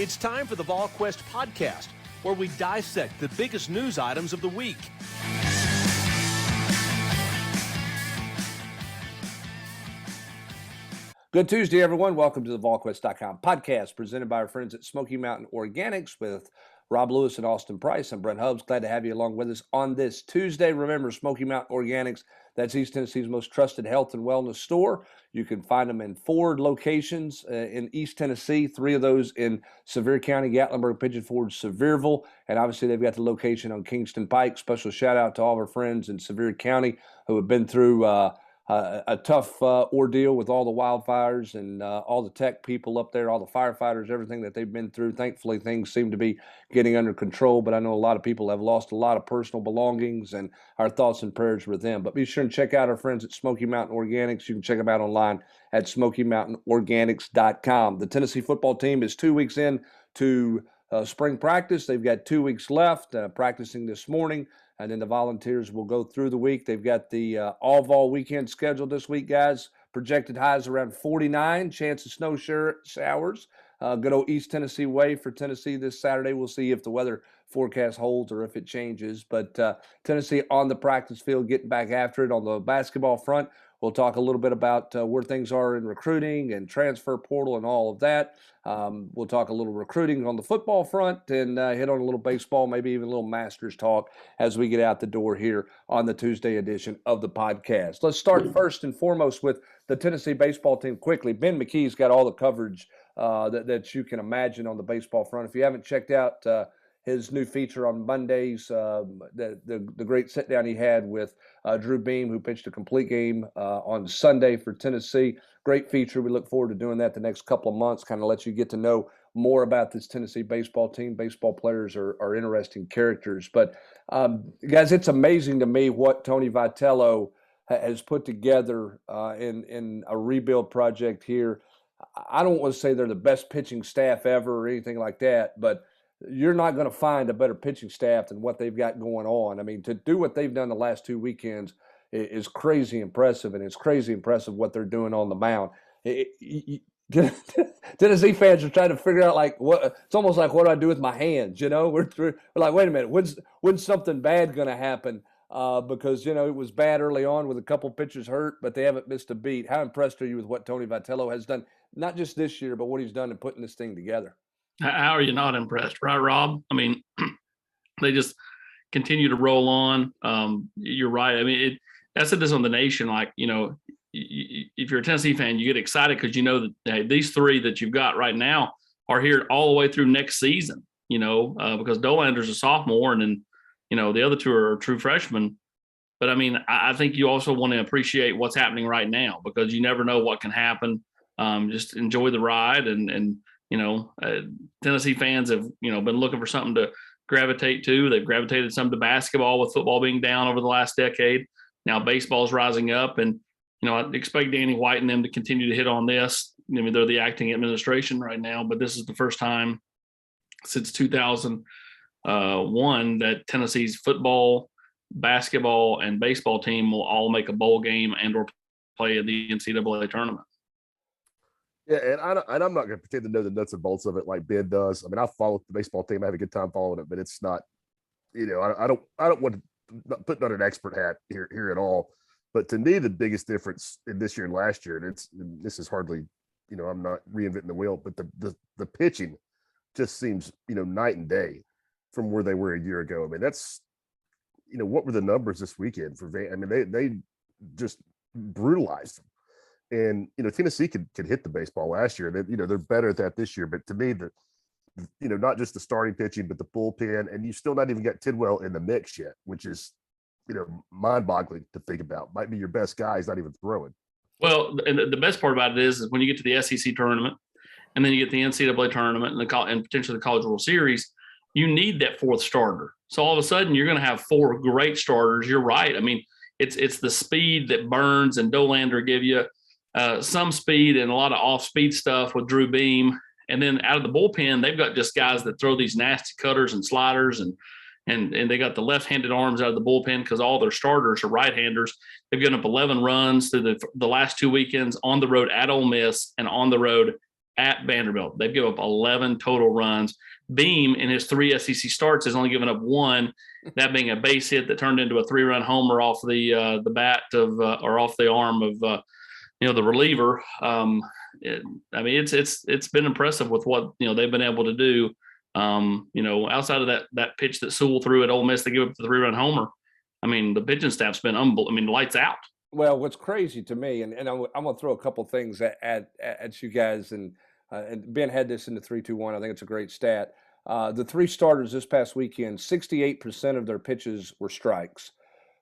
It's time for the Volquest podcast, where we dissect the biggest news items of the week. Good Tuesday, everyone. Welcome to the Volquest.com podcast presented by our friends at Smoky Mountain Organics with Rob Lewis and Austin Price. I'm Brent Hubbs. Glad to have you along with us on this Tuesday. Remember, Smoky Mountain Organics, that's East Tennessee's most trusted health and wellness store. You can find them in 4 locations in East Tennessee, 3 of those in Sevier County, Gatlinburg, Pigeon Forge, Sevierville, and obviously they've got the location on Kingston Pike. Special shout out to all of our friends in Sevier County who have been through a tough ordeal with all the wildfires and all the tech people up there, all the firefighters, everything that they've been through. Thankfully, things seem to be getting under control, but I know a lot of people have lost a lot of personal belongings, and our thoughts and prayers with them. But be sure and check out our friends at Smoky Mountain Organics. You can check them out online at SmokyMountainOrganics.com. The Tennessee football team is 2 weeks in to spring practice. They've got 2 weeks left, practicing this morning. And then the Volunteers will go through the week. They've got the all-vol weekend scheduled this week, guys. Projected highs around 49, chance of snow showers. Good old East Tennessee way for Tennessee this Saturday. We'll see if the weather forecast holds or if it changes. But Tennessee on the practice field, getting back after it. On the basketball front, we'll talk a little bit about where things are in recruiting and transfer portal and all of that. We'll talk a little recruiting on the football front and hit on a little baseball, maybe even a little Masters talk as we get out the door here on the Tuesday edition of the podcast. Let's start first and foremost with the Tennessee baseball team quickly. Ben McKee's got all the coverage that you can imagine on the baseball front. If you haven't checked out his new feature on Mondays, the great sit-down he had with Drew Beam, who pitched a complete game on Sunday for Tennessee. Great feature. We look forward to doing that the next couple of months, kind of let you get to know more about this Tennessee baseball team. Baseball players are interesting characters. But, guys, it's amazing to me what Tony Vitello has put together in a rebuild project here. I don't want to say they're the best pitching staff ever or anything like that, but you're not going to find a better pitching staff than what they've got going on. I mean, to do what they've done the last 2 weekends is crazy impressive, and it's crazy impressive what they're doing on the mound. Tennessee fans are trying to figure out, like, what it's almost like, what do I do with my hands? You know, we're like, wait a minute, when's something bad going to happen? Because, you know, it was bad early on with a couple pitchers hurt, but they haven't missed a beat. How impressed are you with what Tony Vitello has done, not just this year, but what he's done in putting this thing together? How are you not impressed, right, Rob? I mean, they just continue to roll on. You're right. I mean, I said this on The Nation, like, you know, if you're a Tennessee fan, you get excited because you know that hey, these 3 that you've got right now are here all the way through next season, you know, because Dolander's a sophomore and then, you know, the other 2 are true freshmen. But, I mean, I think you also want to appreciate what's happening right now because you never know what can happen. Just enjoy the ride and you know, Tennessee fans have, you know, been looking for something to gravitate to. They've gravitated some to basketball with football being down over the last decade. Now baseball's rising up, and, you know, I expect Danny White and them to continue to hit on this. I mean, they're the acting administration right now, but this is the first time since 2001 that Tennessee's football, basketball, and baseball team will all make a bowl game and or play in the NCAA tournament. Yeah, and I'm not going to pretend to know the nuts and bolts of it like Ben does. I mean, I follow the baseball team. I have a good time following it, but it's not, you know, I don't want to put on an expert hat here at all. But to me, the biggest difference in this year and last year, and this is hardly, you know, I'm not reinventing the wheel, but the pitching just seems, you know, night and day from where they were a year ago. I mean, that's, you know, what were the numbers this weekend for Van? I mean, they just brutalized them. And, you know, Tennessee could hit the baseball last year. They, you know, they're better at that this year. But to me, you know, not just the starting pitching, but the bullpen, and you still not even got Tidwell in the mix yet, which is, you know, mind-boggling to think about. Might be your best guy. He's not even throwing. Well, and the best part about it is when you get to the SEC tournament, and then you get the NCAA tournament and potentially the College World Series, you need that 4th starter. So all of a sudden, you're going to have 4 great starters. You're right. I mean, it's the speed that Burns and Dolander give you. Some speed and a lot of off-speed stuff with Drew Beam. And then out of the bullpen, they've got just guys that throw these nasty cutters and sliders, and they got the left-handed arms out of the bullpen because all their starters are right-handers. They've given up 11 runs through the last 2 weekends on the road at Ole Miss and on the road at Vanderbilt. They've given up 11 total runs. Beam, in his 3 SEC starts, has only given up 1, that being a base hit that turned into a 3-run homer off the bat of or off the arm of the reliever. It's been impressive with what they've been able to do. Outside of that pitch that Sewell threw at Ole Miss, they give up the 3-run homer. I mean, the pitching staff's been lights out. Well, what's crazy to me, and I'm going to throw a couple things at you guys, and Ben had this in the 3-2-1. I think it's a great stat. The 3 starters this past weekend, 68% of their pitches were strikes.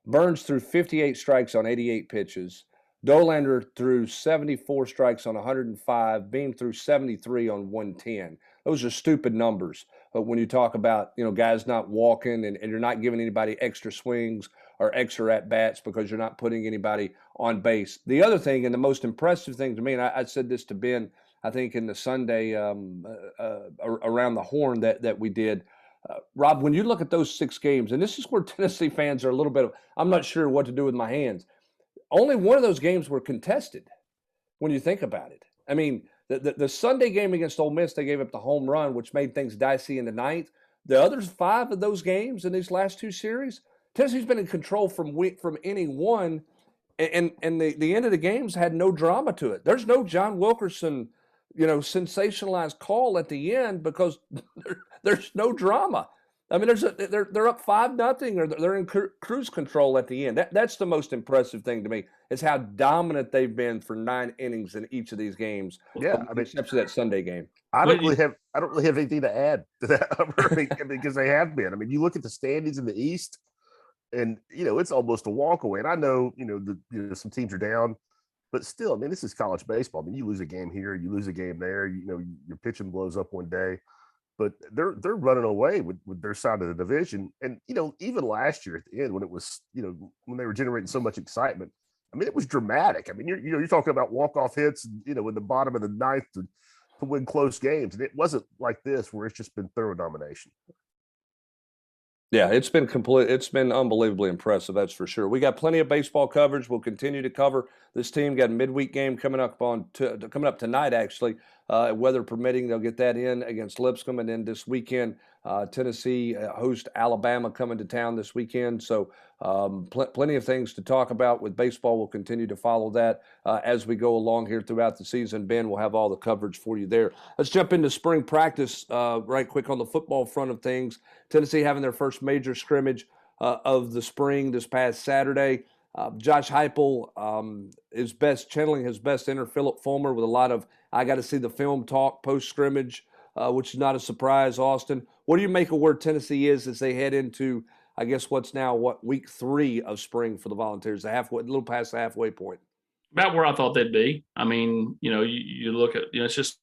Burns threw 58 strikes on 88 pitches. Dolander threw 74 strikes on 105. Beam threw 73 on 110. Those are stupid numbers. But when you talk about, guys not walking and you're not giving anybody extra swings or extra at-bats because you're not putting anybody on base. The other thing, and the most impressive thing to me, and I said this to Ben, I think in the Sunday around the horn that we did, Rob, when you look at those 6 games, and this is where Tennessee fans are a little bit of, I'm not sure what to do with my hands. Only one of those games were contested when you think about it. I mean, the Sunday game against Ole Miss, they gave up the home run, which made things dicey in the ninth. The other 5 of those games in these last 2 series, Tennessee's been in control from inning 1, and the end of the games had no drama to it. There's no John Wilkerson, sensationalized call at the end because there's no drama. I mean, they're up 5-0, or they're in cruise control at the end. That's the most impressive thing to me, is how dominant they've been for 9 innings in each of these games. Yeah, except for that Sunday game. I don't really have anything to add to that because they have been. I mean, you look at the standings in the East, and it's almost a walk away. And I know some teams are down, but still, I mean, this is college baseball. I mean, you lose a game here, you lose a game there. Your pitching blows up one day. But they're running away with their side of the division. And, even last year at the end, when it was, when they were generating so much excitement, I mean, it was dramatic. I mean, you're talking about walk-off hits, in the bottom of the ninth to win close games. And it wasn't like this where it's just been thorough domination. Yeah, it's been unbelievably impressive, that's for sure. We got plenty of baseball coverage. We'll continue to cover this team. Got a midweek game coming up tonight, actually. Weather permitting, they'll get that in against Lipscomb. And then this weekend, Tennessee host Alabama coming to town this weekend. So plenty of things to talk about with baseball. We'll continue to follow that as we go along here throughout the season. Ben will have all the coverage for you there. Let's jump into spring practice right quick on the football front of things. Tennessee having their first major scrimmage of the spring this past Saturday. Josh Heupel is channeling his best inner Philip Fulmer with a lot of I got to see the film talk post scrimmage, which is not a surprise. Austin, what do you make of where Tennessee is as they head into, I guess, week 3 of spring for the Volunteers, a little past the halfway point? About where I thought they'd be. I mean, you look at, it's just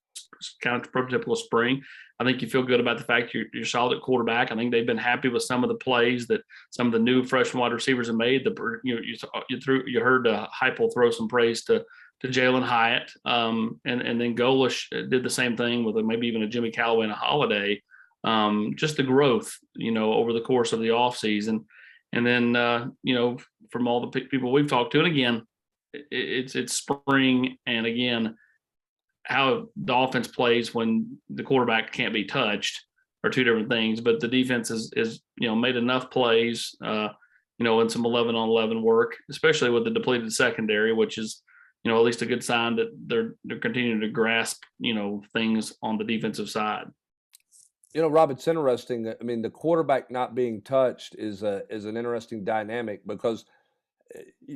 kind of prototypical spring. I think you feel good about the fact you're solid at quarterback. I think they've been happy with some of the plays that some of the new freshman wide receivers have made. You heard Heupel throw some praise to Jalen Hyatt, and then Golish did the same thing with maybe even a Jimmy Callaway and a Holiday. Just the growth, over the course of the offseason. And then, from all the people we've talked to, and again, it's spring, and again, how the offense plays when the quarterback can't be touched are 2 different things. But the defense is made enough plays, in some 11-on-11 work, especially with the depleted secondary, which is at least a good sign that they're continuing to grasp things on the defensive side. Rob, it's interesting. I mean, the quarterback not being touched is an interesting dynamic because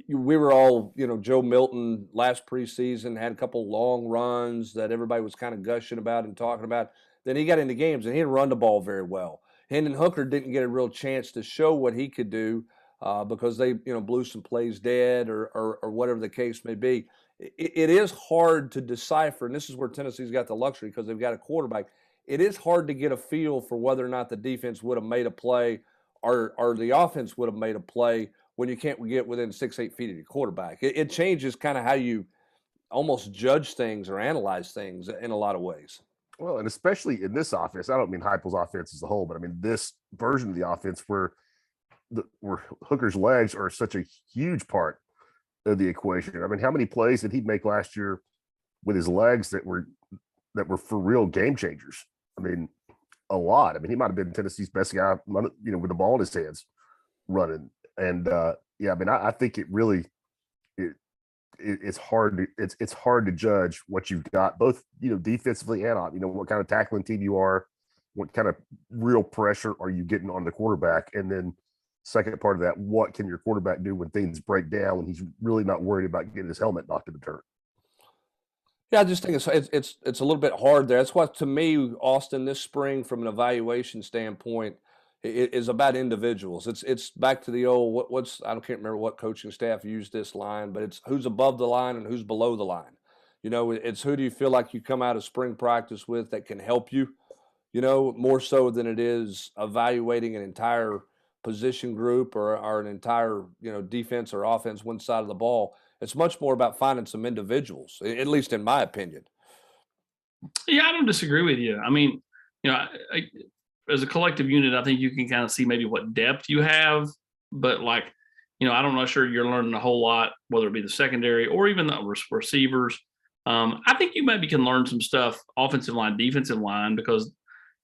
we were all, Joe Milton last preseason had a couple long runs that everybody was kind of gushing about and talking about. Then he got into games and he didn't run the ball very well. Hendon Hooker didn't get a real chance to show what he could do because they, blew some plays dead or whatever the case may be. It is hard to decipher, and this is where Tennessee's got the luxury because they've got a quarterback. It is hard to get a feel for whether or not the defense would have made a play or the offense would have made a play when you can't get within 6-8 feet of your quarterback. It changes kind of how you almost judge things or analyze things in a lot of ways. Well, and especially in this offense, I don't mean Heupel's offense as a whole, but I mean this version of the offense where Hooker's legs are such a huge part of the equation. I mean, how many plays did he make last year with his legs that were that were for real game changers. I mean, a lot. I mean, he might have been Tennessee's best guy, with the ball in his hands running. And yeah, I mean, I think it really it's hard to judge what you've got, both defensively and on, what kind of tackling team you are, what kind of real pressure are you getting on the quarterback, and then second part of that, what can your quarterback do when things break down, when he's really not worried about getting his helmet knocked in the dirt. Yeah, I just think it's a little bit hard there. That's what, to me, Austin, this spring from an evaluation standpoint is about individuals. It's back to the old I can't remember what coaching staff used this line, but it's who's above the line and who's below the line. It's who do you feel like you come out of spring practice with that can help you, more so than it is evaluating an entire position group or an entire, defense or offense, one side of the ball. It's much more about finding some individuals, at least in my opinion. Yeah, I don't disagree with you. I mean, as a collective unit, I think you can kind of see maybe what depth you have, but I'm not sure you're learning a whole lot, whether it be the secondary or even the receivers. I think you maybe can learn some stuff, offensive line, defensive line, because,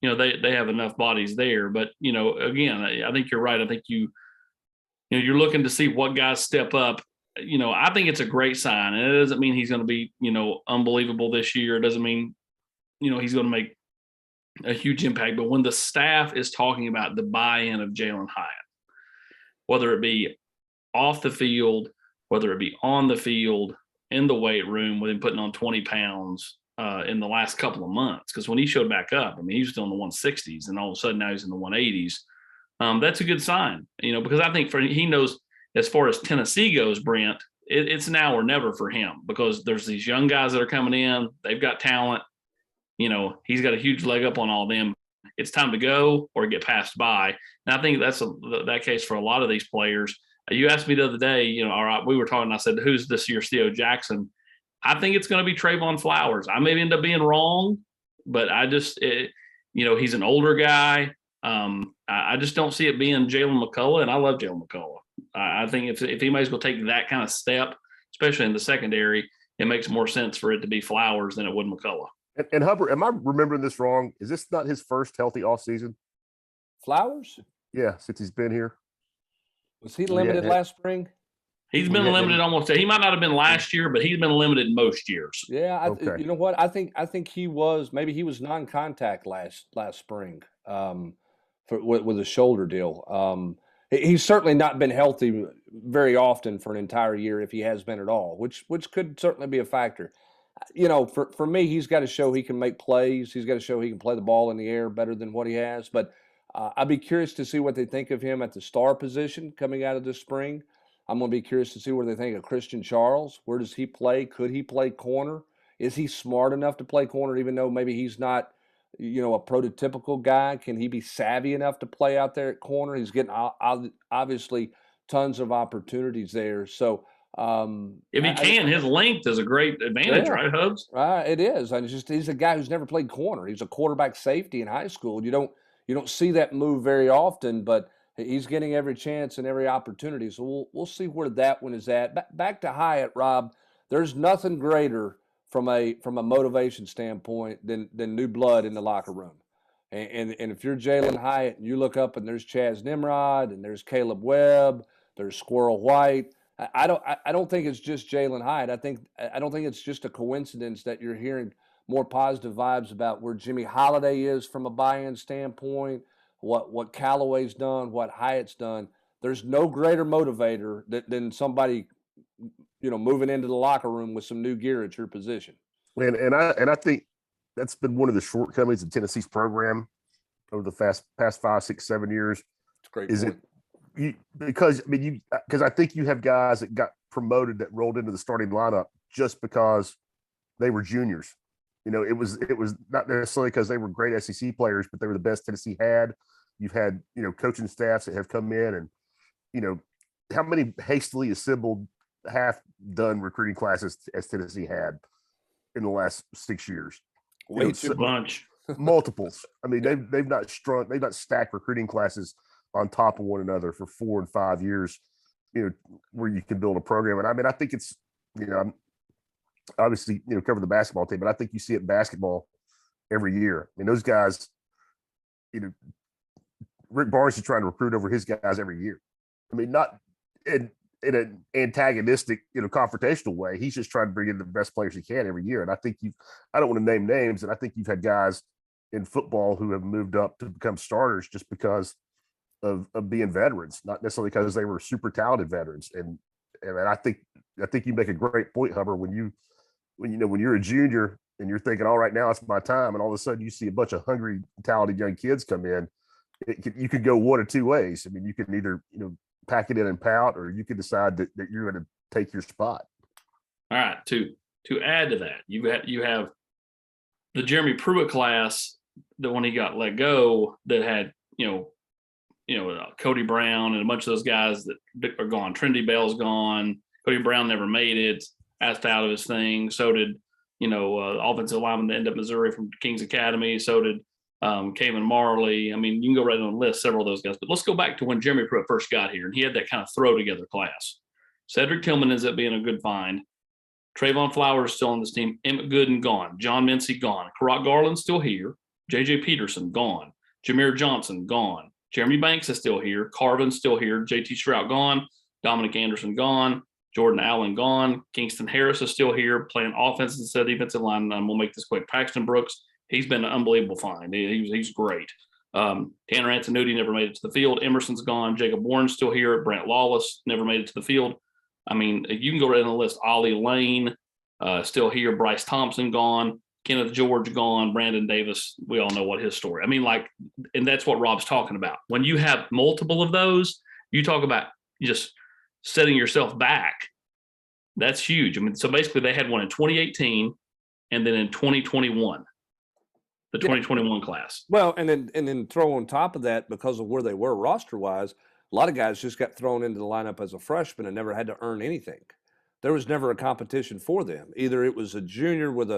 they have enough bodies there. But, again, I think you're right. I think you're looking to see what guys step up. I think it's a great sign, and it doesn't mean he's going to be, unbelievable this year. It doesn't mean, he's going to make a huge impact. But when the staff is talking about the buy-in of Jalen Hyatt, whether it be off the field, whether it be on the field, in the weight room with him putting on 20 pounds in the last couple of months, because when he showed back up, I mean, he was still in the 160s, and all of a sudden now he's in the 180s. That's a good sign, because I think he knows, as far as Tennessee goes, Brent, it's now or never for him, because there's these young guys that are coming in. They've got talent. He's got a huge leg up on all of them. It's time to go or get passed by. And I think that's that case for a lot of these players. You asked me the other day, we were talking, I said, who's this year's Theo Jackson? I think it's going to be Trayvon Flowers. I may end up being wrong, but he's an older guy. I just don't see it being Jalen McCullough, and I love Jalen McCullough. I think if he may go take that kind of step, especially in the secondary, it makes more sense for it to be Flowers than it would McCullough. And Hubbard, am I remembering this wrong? Is this not his first healthy offseason? Flowers? Yeah, since he's been here. Was he limited last spring? He's been limited almost. He might not have been last year, but he's been limited most years. Yeah, okay. You know what? I think he was non-contact last spring with a shoulder deal. He's certainly not been healthy very often for an entire year, if he has been at all, which could certainly be a factor. For me, he's got to show he can make plays. He's got to show he can play the ball in the air better than what he has. But I'd be curious to see what they think of him at the star position coming out of this spring. I'm going to be curious to see what they think of Christian Charles. Where does he play? Could he play corner? Is he smart enough to play corner, even though maybe he's not, a prototypical guy? Can he be savvy enough to play out there at corner? He's getting obviously tons of opportunities there. So if he can, his length is a great advantage, right, Hubs? It is. And he's a guy who's never played corner. He's a quarterback safety in high school. You don't see that move very often, but he's getting every chance and every opportunity. So we'll see where that one is at. Back to Hyatt, Rob. There's nothing greater from a motivation standpoint than new blood in the locker room. And if you're Jalen Hyatt and you look up and there's Chaz Nimrod and there's Caleb Webb, there's Squirrel White. I don't think it's just Jalen Hyatt. I don't think it's just a coincidence that you're hearing more positive vibes about where Jimmy Holiday is from a buy-in standpoint, what Callaway's done, what Hyatt's done. There's no greater motivator than somebody, moving into the locker room with some new gear at your position. And I think that's been one of the shortcomings of Tennessee's program over the past 5, 6, 7 years. It's great. Is point. Because I think you have guys that got promoted that rolled into the starting lineup just because they were juniors. It was not necessarily because they were great SEC players, but they were the best Tennessee had. You've had, coaching staffs that have come in and, how many hastily assembled, half-done recruiting classes as Tennessee had in the last 6 years? Way too much. Multiples. I mean, they've not stacked recruiting classes on top of one another for 4 and 5 years, where you can build a program. And I mean, I think it's, I'm obviously, cover the basketball team, but I think you see it in basketball every year. I mean, those guys, Rick Barnes is trying to recruit over his guys every year. I mean, not in an antagonistic, confrontational way. He's just trying to bring in the best players he can every year. And I don't want to name names, and I think you've had guys in football who have moved up to become starters just because of being veterans, not necessarily because they were super talented veterans. And I think you make a great point, Hubbard, when you're a junior and you're thinking, all right, now it's my time, and all of a sudden you see a bunch of hungry, talented young kids come in. You could go one of two ways. I mean, you can either pack it in and pout, or you can decide that you're going to take your spot. All right. To add to that, you have the Jeremy Pruitt class that when he got let go, that had Cody Brown and a bunch of those guys that are gone. Trendy Bell's gone. Cody Brown never made it. Asked out of his thing. So did offensive lineman that ended up Missouri from King's Academy. So did Kevin Marley. I mean, you can go right on the list, several of those guys. But let's go back to when Jeremy Pruitt first got here, and he had that kind of throw together class. Cedric Tillman ends up being a good find. Trayvon Flowers still on this team. Emmett Gooden gone. John Mincy gone. Karat Garland still here. J.J. Peterson gone. Jameer Johnson gone. Jeremy Banks is still here. Carvin still here. J.T. Strout gone. Dominic Anderson gone. Jordan Allen gone. Kingston Harris is still here playing offense instead of defensive line. We'll make this quick. Paxton Brooks, he's been an unbelievable find. He's great. Tanner Antonucci never made it to the field. Emerson's gone. Jacob Warren's still here. Brent Lawless never made it to the field. I mean, you can go right on the list. Ollie Lane still here. Bryce Thompson gone. Kenneth George gone. Brandon Davis, we all know what his story. I mean, and that's what Rob's talking about. When you have multiple of those, you talk about just setting yourself back. That's huge. I mean, so basically they had one in 2018 and then in 2021, the 2021 class. Well, and then throw on top of that, because of where they were roster wise, a lot of guys just got thrown into the lineup as a freshman and never had to earn anything. There was never a competition for them. Either it was a junior with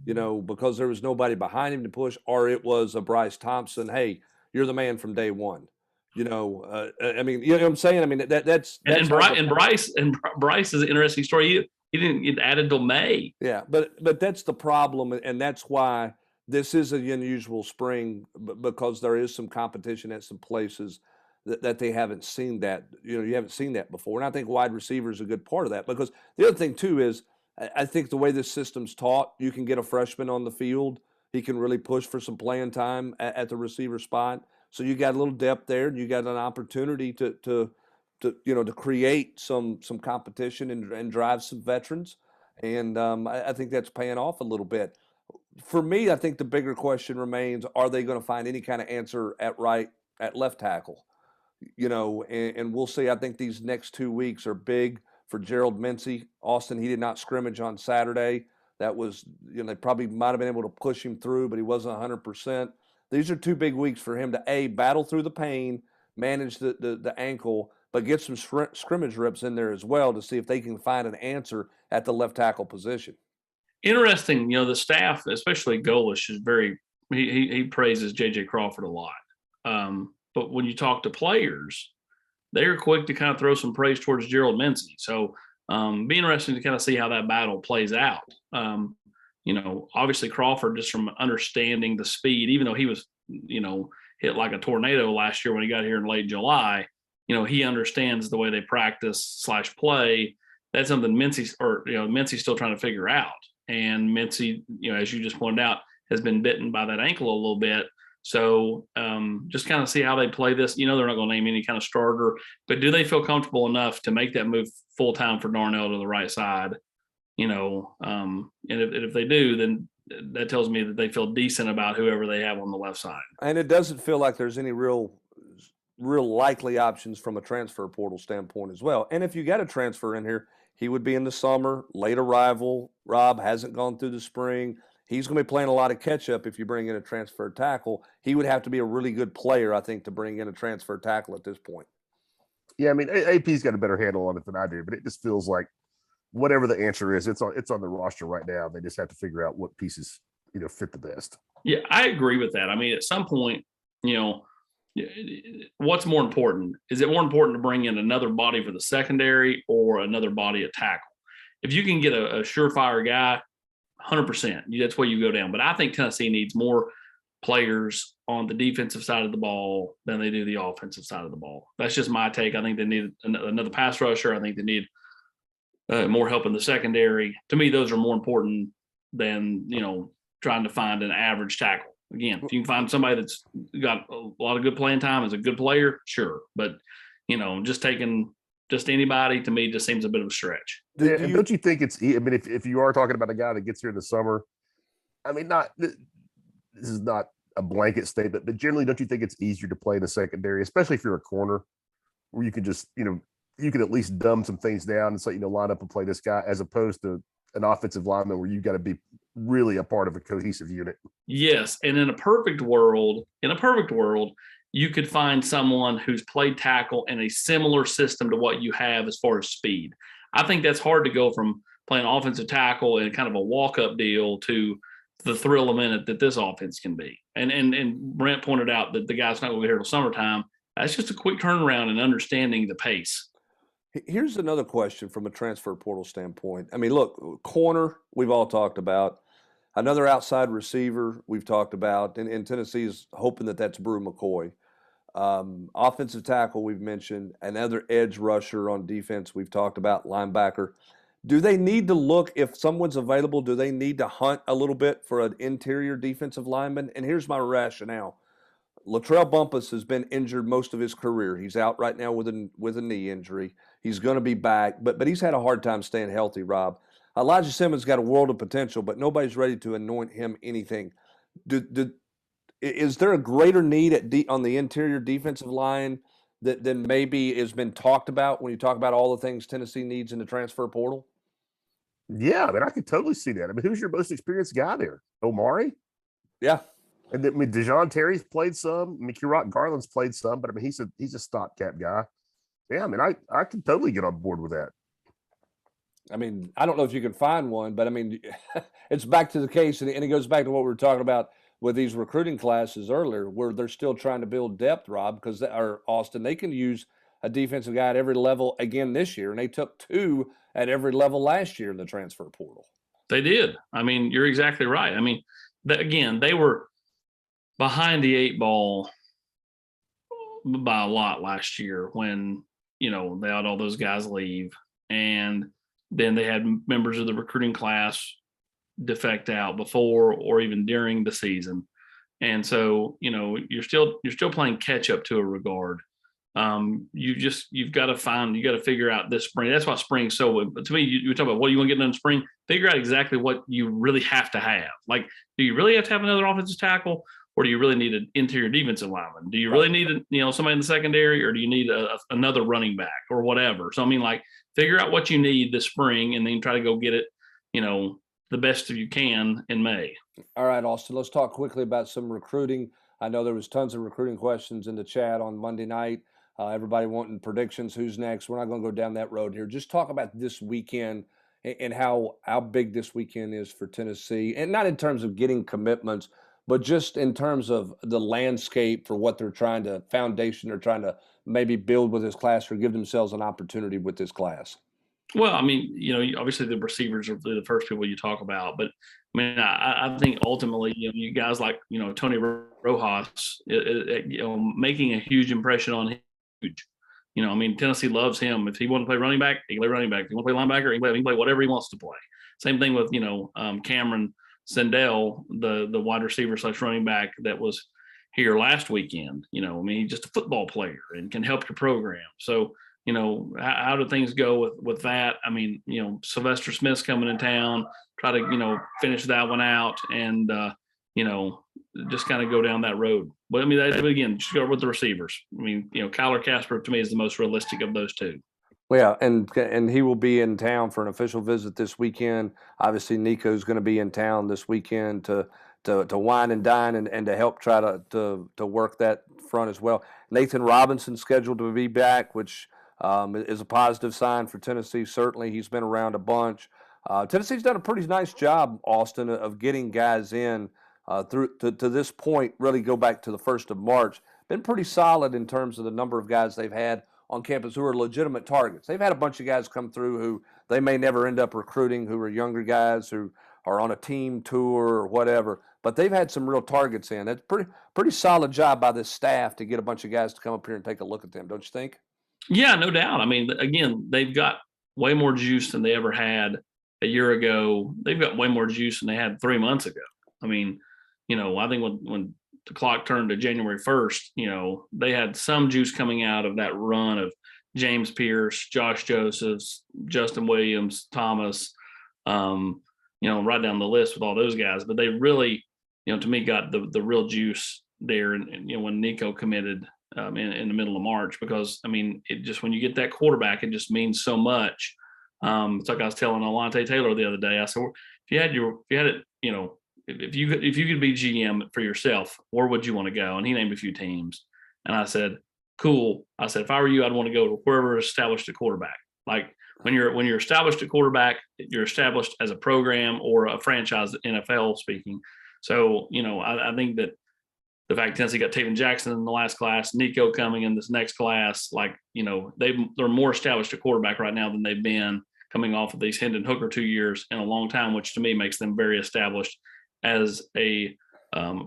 because there was nobody behind him to push, or it was a Bryce Thompson. Hey, you're the man from day one. I mean, you know what I'm saying? I mean, that's Bryce is an interesting story. He didn't get added till May. Yeah, but that's the problem, and that's why this is an unusual spring, because there is some competition at some places that they haven't seen that. You haven't seen that before, and I think wide receiver is a good part of that. Because the other thing too is, I think the way this system's taught, you can get a freshman on the field, he can really push for some playing time at the receiver spot. So you got a little depth there, and you got an opportunity to create some competition and drive some veterans. And I think that's paying off a little bit. For me, I think the bigger question remains: are they going to find any kind of answer at left tackle? And we'll see. I think these next 2 weeks are big for Gerald Mincy. Austin, he did not scrimmage on Saturday. That was, they probably might have been able to push him through, but he wasn't 100%. These are 2 big weeks for him to battle through the pain, manage the ankle, but get some scrimmage reps in there as well to see if they can find an answer at the left tackle position. Interesting, the staff, especially Golish, is he praises J.J. Crawford a lot. But when you talk to players, they're quick to kind of throw some praise towards Gerald Mincy. So be interesting to kind of see how that battle plays out. Obviously Crawford, just from understanding the speed, even though he was, hit like a tornado last year when he got here in late July, he understands the way they practice / play. That's something Mincy's still trying to figure out. And Mincy, as you just pointed out, has been bitten by that ankle a little bit. So just kind of see how they play this. They're not going to name any kind of starter, but do they feel comfortable enough to make that move full time for Darnell to the right side? And if they do, then that tells me that they feel decent about whoever they have on the left side. And it doesn't feel like there's any real likely options from a transfer portal standpoint as well. And if you got a transfer in here, he would be in the summer, late arrival. Rob hasn't gone through the spring. He's going to be playing a lot of catch-up if you bring in a transfer tackle. He would have to be a really good player, I think, to bring in a transfer tackle at this point. Yeah, I mean, AP's got a better handle on it than I do, but it just feels like whatever the answer is, it's on the roster right now. They just have to figure out what pieces, fit the best. Yeah, I agree with that. I mean, at some point, what's more important? Is it more important to bring in another body for the secondary or another body at tackle? If you can get a surefire guy, 100%. That's where you go down. But I think Tennessee needs more players on the defensive side of the ball than they do the offensive side of the ball. That's just my take. I think they need another pass rusher. I think they need more help in the secondary. To me, those are more important than, trying to find an average tackle. Again, if you can find somebody that's got a lot of good playing time, is a good player, sure. But, just taking just anybody, to me, just seems a bit of a stretch. And don't you think it's, I mean, if you are talking about a guy that gets here in the summer, I mean, this is not a blanket statement, but generally, don't you think it's easier to play in the secondary, especially if you're a corner, where you can just, you can at least dumb some things down and say, line up and play this guy, as opposed to an offensive lineman where you got to be really a part of a cohesive unit. Yes. And in a perfect world, you could find someone who's played tackle in a similar system to what you have as far as speed. I think that's hard to go from playing offensive tackle and kind of a walk-up deal to the thrill a minute that this offense can be. And Brent pointed out that the guy's not going to be here till summertime. That's just a quick turnaround and understanding the pace. Here's another question from a transfer portal standpoint. I mean, look, corner, we've all talked about. Another outside receiver we've talked about, and Tennessee is hoping that that's Brew McCoy. Offensive tackle we've mentioned. Another edge rusher on defense we've talked about, linebacker. Do they need to look, if someone's available, do they need to hunt a little bit for an interior defensive lineman? And here's my rationale. Latrell Bumpus has been injured most of his career. He's out right now with a knee injury. He's going to be back, but he's had a hard time staying healthy, Rob. Elijah Simmons got a world of potential, but nobody's ready to anoint him anything. Is there a greater need on the interior defensive line than maybe has been talked about when you talk about all the things Tennessee needs in the transfer portal? Yeah, I mean, I could totally see that. I mean, who's your most experienced guy there? Omari? Yeah. And then, I mean, Dejon Terry's played some. I mean, Curot Garland's played some, but I mean, he's a stopgap guy. Yeah, I mean, I could totally get on board with that. I mean, I don't know if you can find one, but I mean, it's back to the case, and it goes back to what we were talking about with these recruiting classes earlier, where they're still trying to build depth, Rob, because Austin, they can use a defensive guy at every level again this year, and they took 2 at every level last year in the transfer portal. They did. I mean, you're exactly right. I mean, again, they were behind the 8 ball by a lot last year when, they had all those guys leave. And then they had members of the recruiting class defect out before or even during the season. And so, you're still playing catch up to a regard. You've got to figure out this spring. That's why spring's so, to me, you talk about what you want to get done in spring, figure out exactly what you really have to have. Like, do you really have to have another offensive tackle, or do you really need an interior defensive lineman? Do you really need somebody in the secondary, or do you need another running back or whatever? So, I mean, like, figure out what you need this spring and then try to go get it, the best you can in May. All right, Austin, let's talk quickly about some recruiting. I know there was tons of recruiting questions in the chat on Monday night. Everybody wanting predictions, who's next. We're not going to go down that road here. Just talk about this weekend and how big this weekend is for Tennessee, and not in terms of getting commitments, but just in terms of the landscape for what foundation they're trying to maybe build with this class or give themselves an opportunity with this class. Well, I mean, obviously the receivers are the first people you talk about, but I mean, I think ultimately, you guys like, Tony Rojas, making a huge impression on him. Huge. I mean, Tennessee loves him. If he wants to play running back, he can play running back. If he wants to play linebacker, he can play whatever he wants to play. Same thing with, Cameron Sindel, the wide receiver / running back that was here last weekend. I mean, he's just a football player and can help your program. So, how do things go with that? I mean, Sylvester Smith's coming in town, try to, finish that one out and, just kind of go down that road. But I mean, again, just go with the receivers. I mean, Kyler Casper to me is the most realistic of those two. Well, yeah, and he will be in town for an official visit this weekend. Obviously, Nico's going to be in town this weekend to wine and dine and to help try to work that front as well. Nathan Robinson's scheduled to be back, which is a positive sign for Tennessee. Certainly, he's been around a bunch. Tennessee's done a pretty nice job, Austin, of getting guys in through to this point. Really go back to the 1st of March. Been pretty solid in terms of the number of guys they've had on campus who are legitimate targets. They've had a bunch of guys come through who they may never end up recruiting, who are younger guys who or on a team tour or whatever. But they've had some real targets in. It's pretty solid job by this staff to get a bunch of guys to come up here and take a look at them, don't you think? Yeah, no doubt. I mean, again, they've got way more juice than they ever had a year ago. They've got way more juice than they had 3 months ago. I mean, I think when the clock turned to January 1st, they had some juice coming out of that run of James Pierce, Josh Josephs, Justin Williams, Thomas, right down the list with all those guys. But they really, to me, got the real juice there. And when Nico committed in the middle of March, because it just, when you get that quarterback, it just means so much. It's like I was telling Alante Taylor the other day. I said, if you could be GM for yourself, where would you want to go? And he named a few teams. And I said, cool. I said, if I were you, I'd want to go to wherever established a quarterback. Like when you're established a quarterback, you're established as a program or a franchise, NFL speaking. So, I think that the fact Tennessee got Taven Jackson in the last class, Nico coming in this next class, they're more established a quarterback right now than they've been coming off of these Hendon Hooker 2 years in a long time, which to me makes them very established as a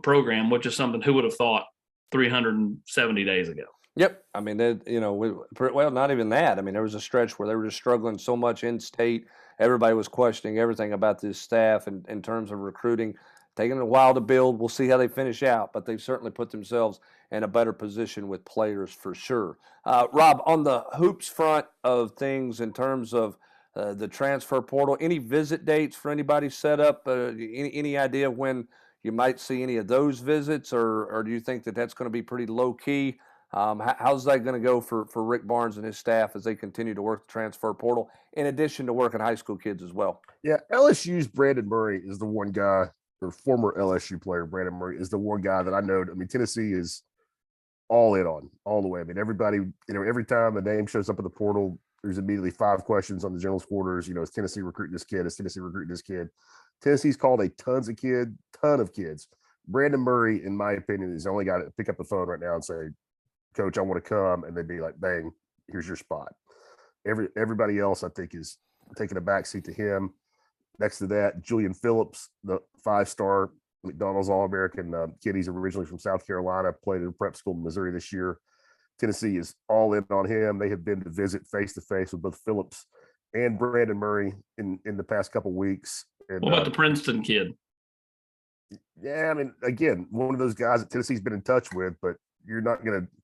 program, which is something who would have thought 370 days ago. Yep. Not even that. There was a stretch where they were just struggling so much in state. Everybody was questioning everything about this staff in terms of recruiting. Taking a while to build. We'll see how they finish out, but they've certainly put themselves in a better position with players for sure. Rob, on the hoops front of things in terms of the transfer portal, any visit dates for anybody set up? Any idea when you might see any of those visits, or do you think that that's going to be pretty low key? How's that going to go for Rick Barnes and his staff as they continue to work the transfer portal, in addition to working high school kids as well? Yeah, LSU's Brandon Murray is the one guy, or former LSU player Brandon Murray is the one guy that I know. Tennessee is all in on all the way. Everybody, every time a name shows up in the portal, there's immediately 5 questions on the general quarters. Is Tennessee recruiting this kid? Is Tennessee recruiting this kid? Tennessee's called a ton of kids. Brandon Murray, in my opinion, is the only guy to pick up the phone right now and say, Coach, I want to come. And they'd be like, bang, here's your spot. Everybody else, I think, is taking a backseat to him. Next to that, Julian Phillips, the 5-star McDonald's All-American kid. He's originally from South Carolina, played at a prep school in Missouri this year. Tennessee is all in on him. They have been to visit face-to-face with both Phillips and Brandon Murray in the past couple of weeks. And, what about the Princeton kid? Yeah, again, one of those guys that Tennessee's been in touch with, but you're not going to –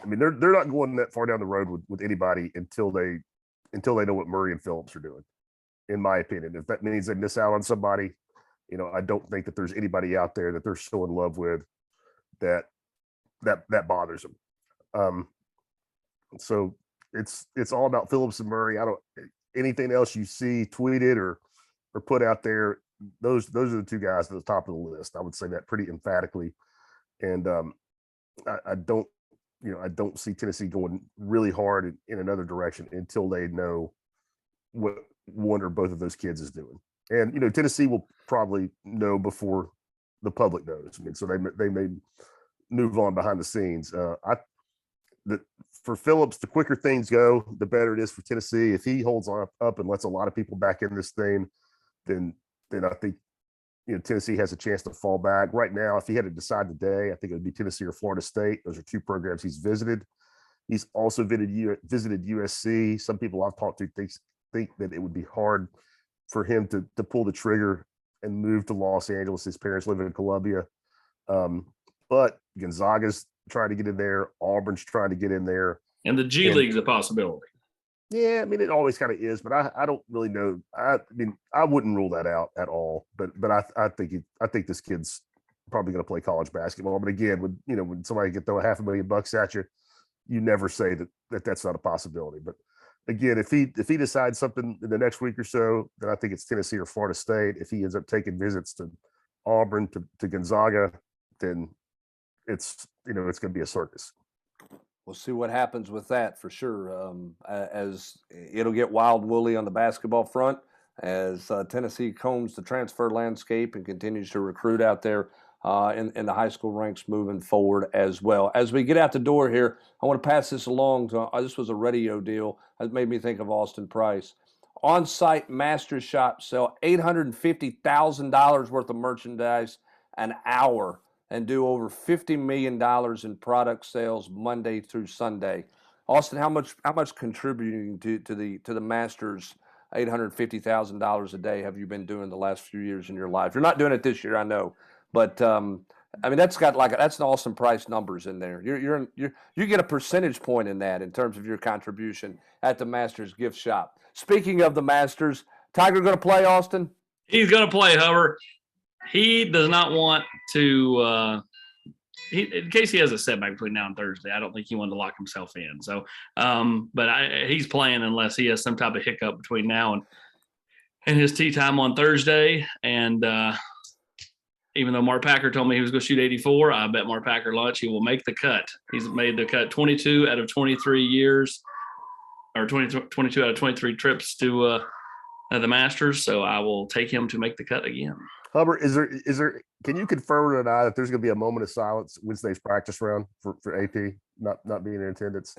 they're not going that far down the road with anybody until they know what Murray and Phillips are doing, in my opinion. If that means they miss out on somebody, I don't think that there's anybody out there that they're so in love with that bothers them. So it's all about Phillips and Murray. Anything else you see tweeted or put out there, those are the 2 guys at the top of the list. I would say that pretty emphatically. And I don't see Tennessee going really hard in another direction until they know what one or both of those kids is doing. And Tennessee will probably know before the public knows. So they may move on behind the scenes. For Phillips, the quicker things go, the better it is for Tennessee. If he holds up and lets a lot of people back in this thing, then I think Tennessee has a chance to fall back. Right now, if he had to decide today, I think it would be Tennessee or Florida State. Those are 2 programs he's visited. He's also visited USC. Some people I've talked to think that it would be hard for him to pull the trigger and move to Los Angeles. His parents live in Columbia. But Gonzaga's trying to get in there. Auburn's trying to get in there. And the G League's a possibility. Yeah, it always kind of is, but I don't really know. I wouldn't rule that out at all. But I think this kid's probably going to play college basketball. But again, when somebody can throw $500,000 at you, you never say that's not a possibility. But again, if he decides something in the next week or so, then I think it's Tennessee or Florida State. If he ends up taking visits to Auburn, to Gonzaga, then it's going to be a circus. We'll see what happens with that for sure. As it'll get wild and woolly on the basketball front as Tennessee combs the transfer landscape and continues to recruit out there in the high school ranks moving forward as well. As we get out the door here, I want to pass this along. This was a radio deal. It made me think of Austin Price. on-site Masters shop sell $850,000 worth of merchandise an hour and do over $50 million in product sales Monday through Sunday. Austin, how much contributing to the Masters $850,000 a day have you been doing the last few years in your life? You're not doing it this year, I know, but I mean that's an awesome price numbers in there. You get a percentage point in that in terms of your contribution at the Masters gift shop. Speaking of the Masters, Tiger going to play, Austin? He's going to play, Hubbard. He does not want to. In case he has a setback between now and Thursday, I don't think he wanted to lock himself in. So, but he's playing unless he has some type of hiccup between now and his tee time on Thursday. And even though Mark Packer told me he was going to shoot 84, I bet Mark Packer lunch he will make the cut. He's made the cut 22 out of 23 years, or 22 out of 23 trips to the Masters. So I will take him to make the cut again. Hubbard, is there? Can you confirm or deny that there's going to be a moment of silence Wednesday's practice round for AP not being in attendance?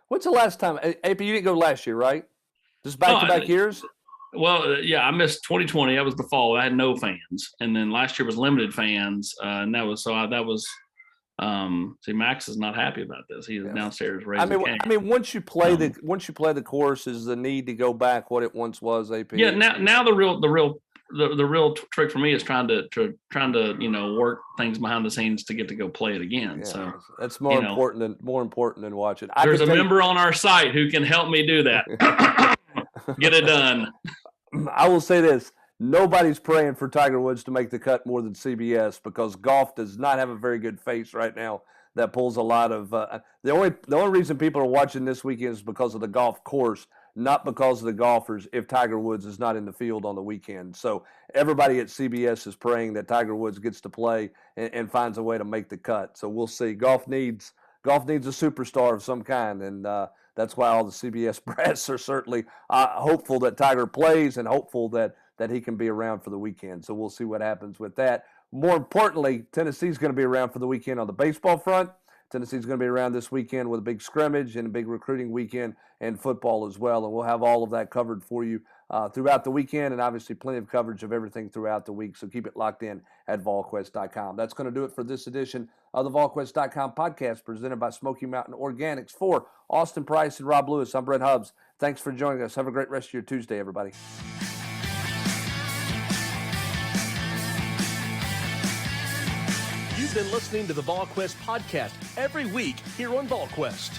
When's the last time? AP, you didn't go last year, right? Just back-to-back years? Well, yeah, I missed 2020. That was the fall. I had no fans, and then last year was limited fans, and that was See, Max is not happy about this. He's downstairs raising cane. I mean, once you play the course, is the need to go back what it once was, AP? Yeah. Now the real trick for me is trying to work things behind the scenes to get to go play it again. Yeah, so that's more important than watching. There's a member on our site who can help me do that. Get it done. I will say this. Nobody's praying for Tiger Woods to make the cut more than CBS, because golf does not have a very good face right now. That pulls a lot of the only reason people are watching this weekend is because of the golf course, not because of the golfers. If Tiger Woods is not in the field on the weekend, so everybody at CBS is praying that Tiger Woods gets to play and finds a way to make the cut. So we'll see. Golf needs a superstar of some kind, and that's why all the CBS brass are certainly hopeful that Tiger plays and hopeful that he can be around for the weekend. So we'll see what happens with that. More importantly, Tennessee's going to be around for the weekend on the baseball front. Tennessee's going to be around this weekend with a big scrimmage and a big recruiting weekend and football as well. And we'll have all of that covered for you throughout the weekend, and obviously plenty of coverage of everything throughout the week. So keep it locked in at Volquest.com. That's going to do it for this edition of the Volquest.com podcast presented by Smoky Mountain Organics. For Austin Price and Rob Lewis, I'm Brent Hubbs. Thanks for joining us. Have a great rest of your Tuesday, everybody. You've been listening to the Volquest podcast every week here on Volquest.